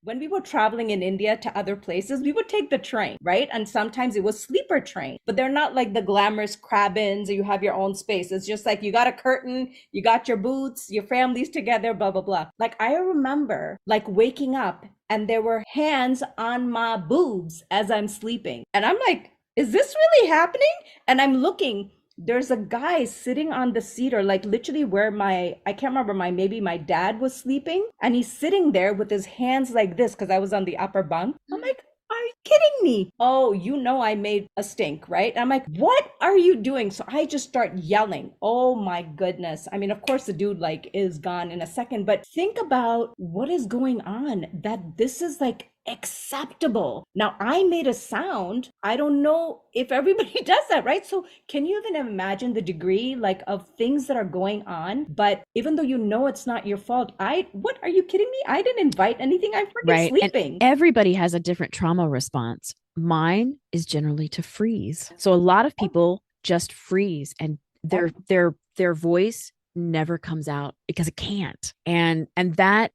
When we were traveling in India to other places, we would take the train, right? And sometimes it was sleeper train, but they're not like the glamorous cabins or you have your own space. It's just like you got a curtain, you got your boots, your family's together, blah, blah, blah. Like I remember like waking up and there were hands on my boobs as I'm sleeping. And I'm like, is this really happening? And I'm looking, there's a guy sitting on the seat or like literally where I can't remember, maybe my dad was sleeping, and he's sitting there with his hands like this because I was on the upper bunk. I'm like, are you kidding me? Oh, I made a stink, right? I'm like, what are you doing? So I just start yelling. Oh my goodness. I mean, of course the dude like is gone in a second, but think about what is going on, that this is like acceptable. Now I made a sound. I don't know if everybody does that, right? So can you even imagine the degree like of things that are going on? But even though you know it's not your fault, what are you kidding me? I didn't invite anything. I'm freaking Right. And sleeping. everybody has a different trauma response. Mine is generally to freeze. So a lot of people just freeze and their voice never comes out because it can't. And that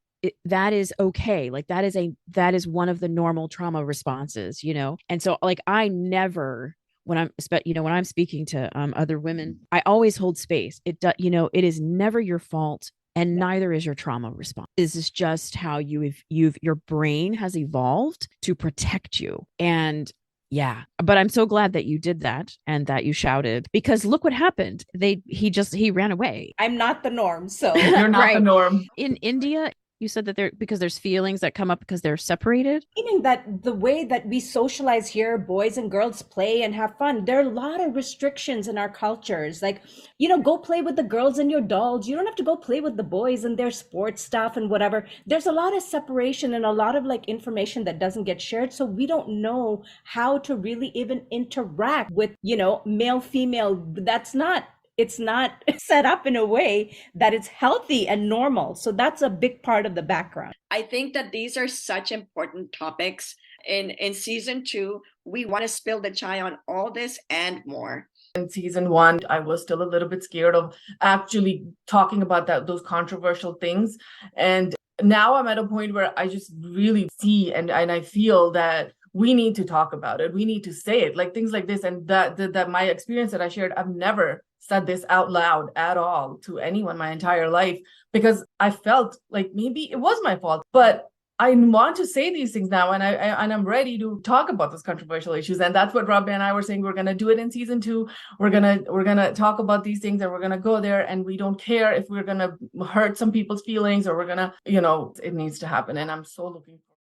is okay. Like that is one of the normal trauma responses, you know. And so like I never, when when I'm speaking to other women, I always hold space. It is never your fault, and neither is your trauma response. This is just how your brain has evolved to protect you. And yeah, but I'm so glad that you did that and that you shouted, because look what happened. He ran away. I'm not the norm. So You're not the Right. norm. In India, you said that because there's feelings that come up because they're separated. meaning that the way that we socialize here, boys and girls play and have fun, there are a lot of restrictions in our cultures. Like, go play with the girls and your dolls. You don't have to go play with the boys and their sports stuff and whatever. There's a lot of separation and a lot of like information that doesn't get shared. So we don't know how to really even interact with, male, female. It's not set up in a way that it's healthy and normal. So that's a big part of the background. I think that these are such important topics. In season 2, we want to spill the chai on all this and more. In season 1, I was still a little bit scared of actually talking about those controversial things. And now I'm at a point where I just really see and I feel that we need to talk about it. We need to say it, like things like this. And that my experience that I shared, I've never said this out loud at all to anyone my entire life, because I felt like maybe it was my fault. But I want to say these things now, and I'm ready to talk about those controversial issues. And that's what Robbie and I were saying. We're gonna do it in season 2. We're gonna talk about these things, and we're gonna go there. And we don't care if we're gonna hurt some people's feelings, or we're gonna, it needs to happen. And I'm so looking forward.